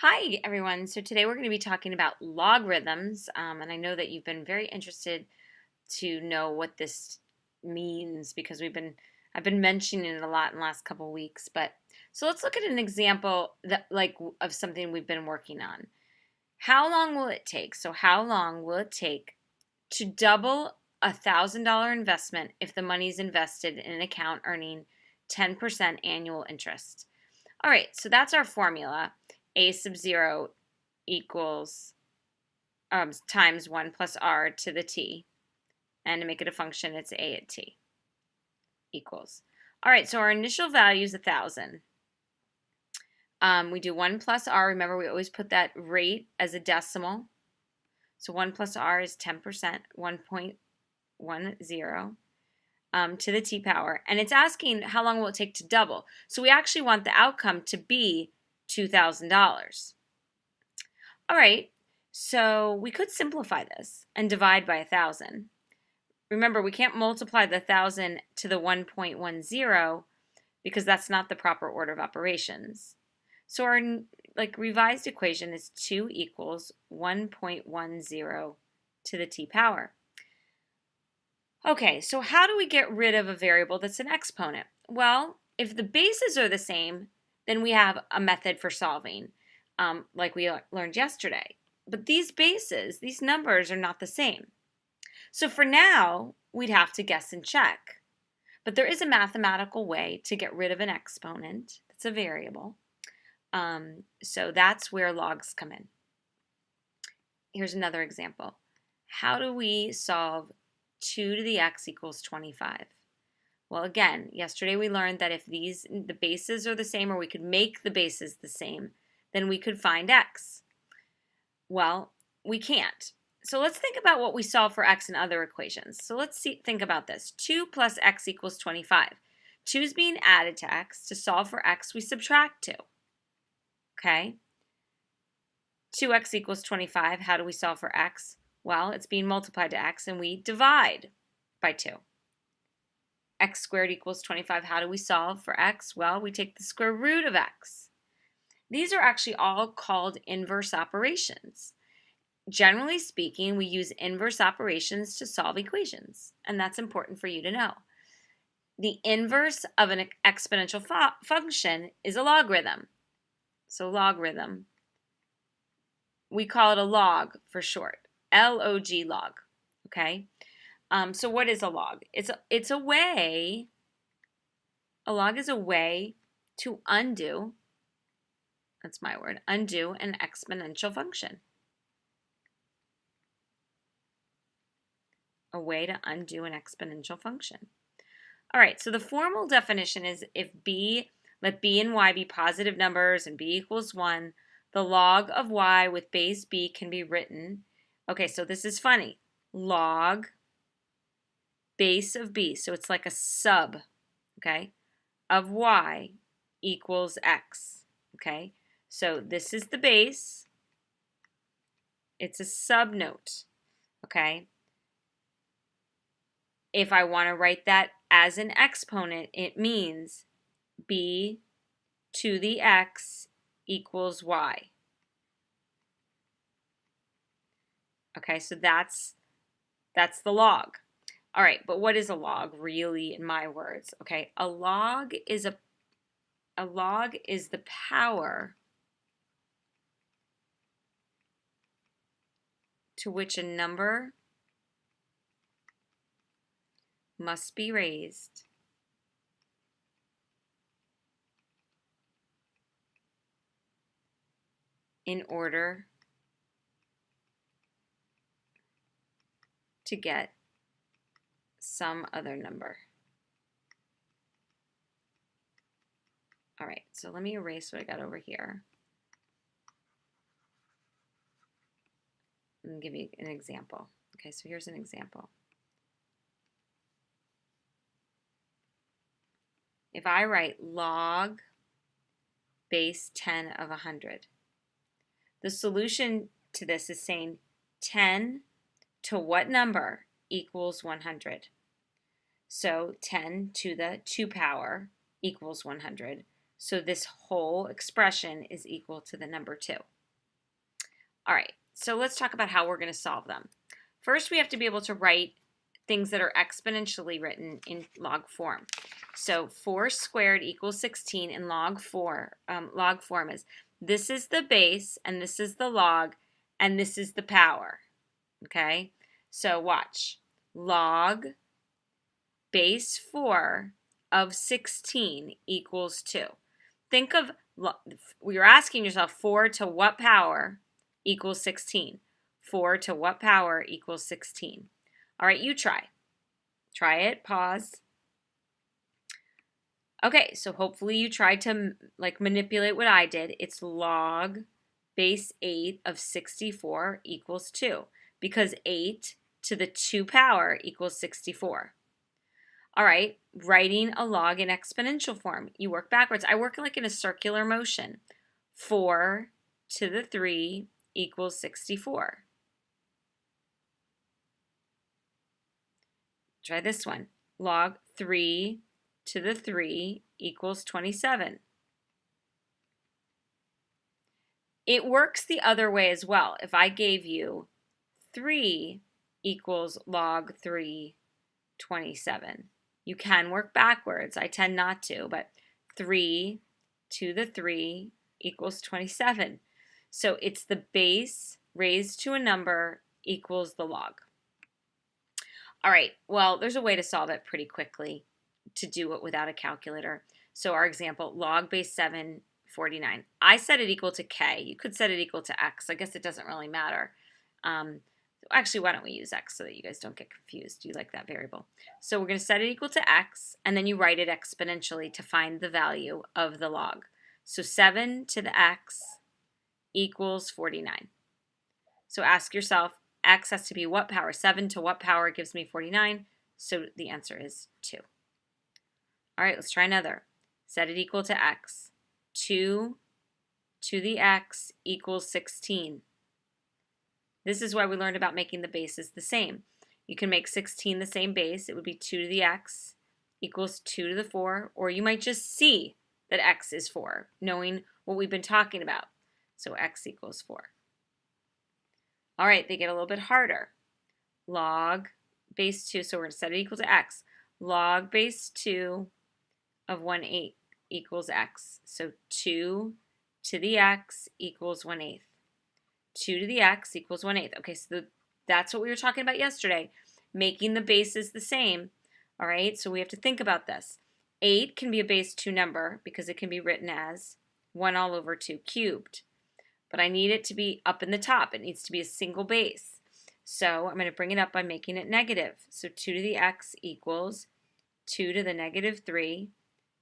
Hi, everyone. So today we're going to be talking about logarithms, and I know that you've been very interested to know what this means because I've been mentioning it a lot in the last couple of weeks. But so let's look at an example of something we've been working on. How long will it take? So how long will it take to double a $1,000 investment if the money is invested in an account earning 10% annual interest? All right, so that's our formula. A sub 0 equals times 1 plus r to the t. And to make it a function, it's a at t equals. All right, so our initial value is 1,000. We do 1 plus r. Remember, we always put that rate as a decimal. So 1 plus r is 10%, 1.10 to the t power. And it's asking how long will it take to double. So we actually want the outcome to be $2,000. All right, so we could simplify this and divide by 1,000. Remember, we can't multiply the 1,000 to the 1.10 because that's not the proper order of operations. So our revised equation is 2 equals 1.10 to the t power. Okay, so how do we get rid of a variable that's an exponent? Well, if the bases are the same, then we have a method for solving, like we learned yesterday. But these bases, these numbers are not the same. So for now, we'd have to guess and check. But there is a mathematical way to get rid of an exponent that's a variable. So that's where logs come in. Here's another example. How do we solve 2 to the x equals 25? Well, again, yesterday we learned that if the bases are the same, or we could make the bases the same, then we could find x. Well, we can't. So let's think about what we solve for x in other equations. So let's think about this. 2 plus x equals 25. 2 is being added to x. To solve for x, we subtract 2. Okay? 2x equals 25. How do we solve for x? Well, it's being multiplied to x, and we divide by 2. X squared equals 25. How do we solve for x? Well, we take the square root of x. These are actually all called inverse operations. Generally speaking, we use inverse operations to solve equations, and that's important for you to know. The inverse of an exponential function is a logarithm. So logarithm, we call it a log for short, L-O-G, log, okay? So what is a log? A log is a way to undo, that's my word, undo an exponential function. A way to undo an exponential function. All right, so the formal definition is let b and y be positive numbers and b equals 1, the log of y with base b can be written, okay, so this is funny, log base of b, so it's like a sub, okay, of y equals x, okay? So this is the base, it's a subnote, okay? If I want to write that as an exponent, it means b to the x equals y. Okay, so that's the log. All right, but what is a log really in my words? Okay, a log is the power to which a number must be raised in order to get some other number. All right, so let me erase what I got over here and give you an example. Okay, so here's an example. If I write log base 10 of 100, the solution to this is saying 10 to what number equals 100? So 10 to the 2 power equals 100. So this whole expression is equal to the number 2. All right, so let's talk about how we're going to solve them. First, we have to be able to write things that are exponentially written in log form. So 4 squared equals 16 in log form is this is the base, and this is the log, and this is the power. Okay, so watch. Log base 4 of 16 equals 2. Think of, you're asking yourself, 4 to what power equals 16? 4 to what power equals 16? All right, you try. Try it, pause. Okay, so hopefully you tried to manipulate what I did. It's log base 8 of 64 equals 2 because 8 to the 2 power equals 64. All right, writing a log in exponential form. You work backwards. I work like in a circular motion. 4 to the 3 equals 64. Try this one. Log 3 to the 3 equals 27. It works the other way as well. If I gave you 3 equals log 3, 27. You can work backwards. I tend not to, but 3 to the 3 equals 27. So it's the base raised to a number equals the log. All right, well, there's a way to solve it pretty quickly to do it without a calculator. So our example, log base 7, 49. I set it equal to k. You could set it equal to x. I guess it doesn't really matter. Actually, why don't we use x so that you guys don't get confused? You like that variable. So we're going to set it equal to x, and then you write it exponentially to find the value of the log. So 7 to the x equals 49. So ask yourself, x has to be what power? 7 to what power gives me 49? So the answer is 2. All right, let's try another. Set it equal to x. 2 to the x equals 16. This is why we learned about making the bases the same. You can make 16 the same base. It would be 2 to the x equals 2 to the 4, or you might just see that x is 4, knowing what we've been talking about. So x equals 4. All right, they get a little bit harder. Log base 2, so we're going to set it equal to x. Log base 2 of 1/8 equals x. So 2 to the x equals 1/8. 2 to the x equals 1/8. Okay, so that's what we were talking about yesterday, making the bases the same. All right, so we have to think about this. 8 can be a base 2 number because it can be written as 1 all over 2 cubed. But I need it to be up in the top. It needs to be a single base. So I'm going to bring it up by making it negative. So 2 to the x equals 2 to the negative 3.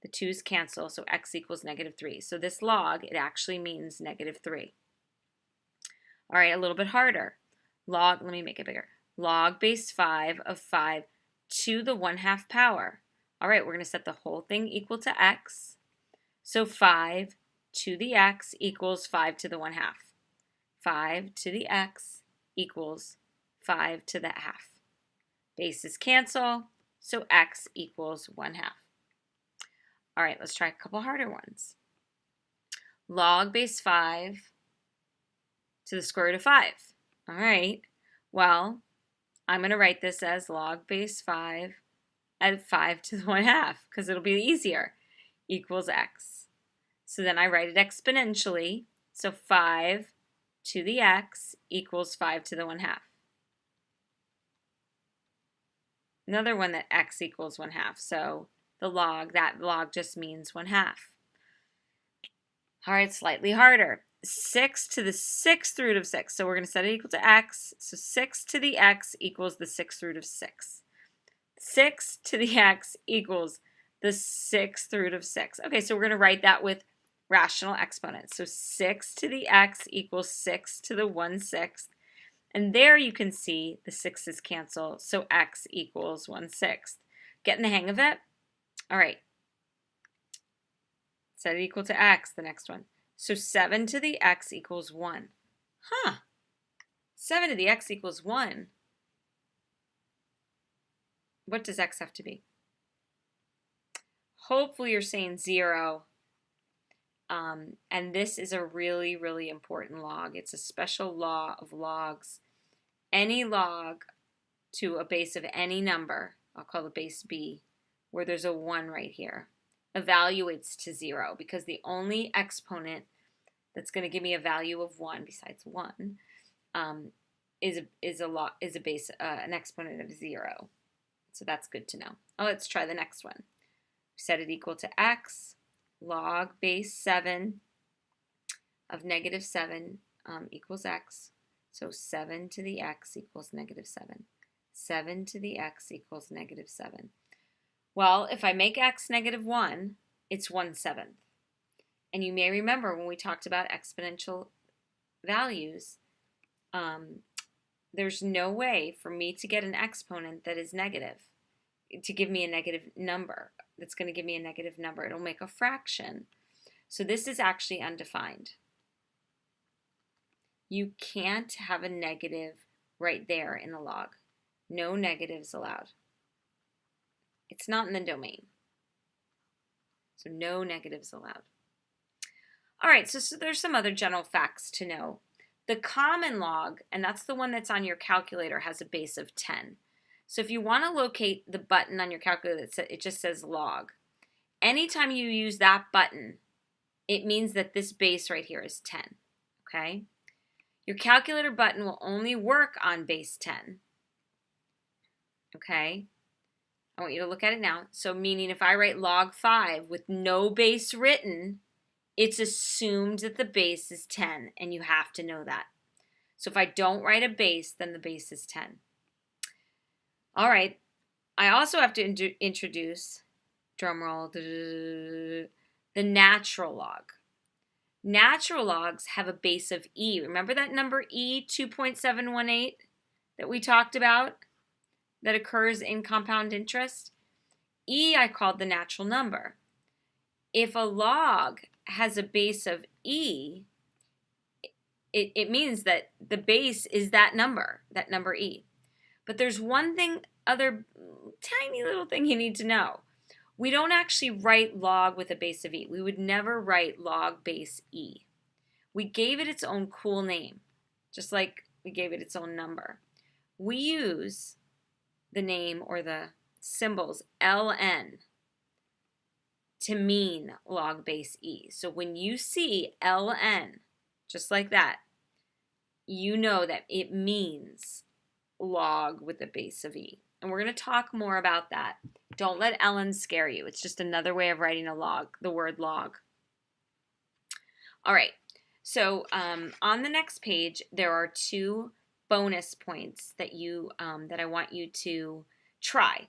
The 2's cancel, so x equals negative 3. So this log, it actually means negative 3. All right, a little bit harder. Let me make it bigger. Log base 5 of 5 to the 1/2 power. All right, we're going to set the whole thing equal to x. So 5 to the x equals 5 to the 1/2. 5 to the x equals 5 to the half. Bases cancel, so x equals 1/2. All right, let's try a couple harder ones. Log base 5 to the square root of 5. All right, well, I'm going to write this as log base 5 at 5 to the 1/2 because it'll be easier, equals x. So then I write it exponentially, so 5 to the x equals 5 to the 1/2. Another one that x equals 1/2, so that log just means 1/2. All right, slightly harder. 6 to the 6th root of 6. So we're going to set it equal to x. So 6 to the x equals the 6th root of 6. 6 to the x equals the 6th root of 6. Okay, so we're going to write that with rational exponents. So 6 to the x equals 6 to the 1/6. And there you can see the 6's cancel, so x equals 1/6. Getting the hang of it? All right. Set it equal to x, the next one. So 7 to the x equals 1. 7 to the x equals 1. What does x have to be? Hopefully you're saying 0. And this is a really, really important log. It's a special law of logs. Any log to a base of any number, I'll call the base b, where there's a 1 right here, evaluates to 0, because the only exponent that's going to give me a value of 1 besides 1 is a base an exponent of 0. So that's good to know. Oh, let's try the next one. Set it equal to x log base 7 of negative 7 equals x. So 7 to the x equals negative 7. 7 to the x equals negative 7. Well, if I make x negative 1, it's 1/7. And you may remember when we talked about exponential values, there's no way for me to get an exponent that is negative, to give me a negative number. That's going to give me a negative number. It'll make a fraction. So this is actually undefined. You can't have a negative right there in the log. No negatives allowed. It's not in the domain. So no negatives allowed. All right, so there's some other general facts to know. The common log, and that's the one that's on your calculator, has a base of 10. So if you want to locate the button on your calculator, it just says log. Anytime you use that button, it means that this base right here is 10, okay? Your calculator button will only work on base 10, okay? I want you to look at it now. So meaning if I write log 5 with no base written, it's assumed that the base is 10, and you have to know that. So if I don't write a base, then the base is 10. All right, I also have to introduce, drum roll, the natural log. Natural logs have a base of e. Remember that number e, 2.718, that we talked about, that occurs in compound interest? E I called the natural number. If a log has a base of e, it means that the base is that number e. But there's one thing, other tiny little thing you need to know. We don't actually write log with a base of e. We would never write log base e. We gave it its own cool name, just like we gave it its own number. We use the name or the symbols ln to mean log base e. So when you see ln, just like that, you know that it means log with a base of e. And we're going to talk more about that. Don't let ln scare you. It's just another way of writing a log, the word log. All right, so on the next page, there are 2 bonus points that I want you to try.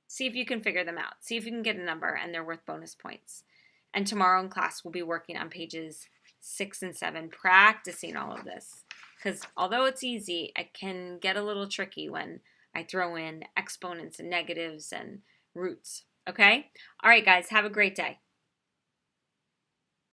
See if you can figure them out. See if you can get a number and they're worth bonus points. And tomorrow in class, we'll be working on pages 6 and 7, practicing all of this. Because although it's easy, it can get a little tricky when I throw in exponents and negatives and roots. Okay? All right, guys, have a great day.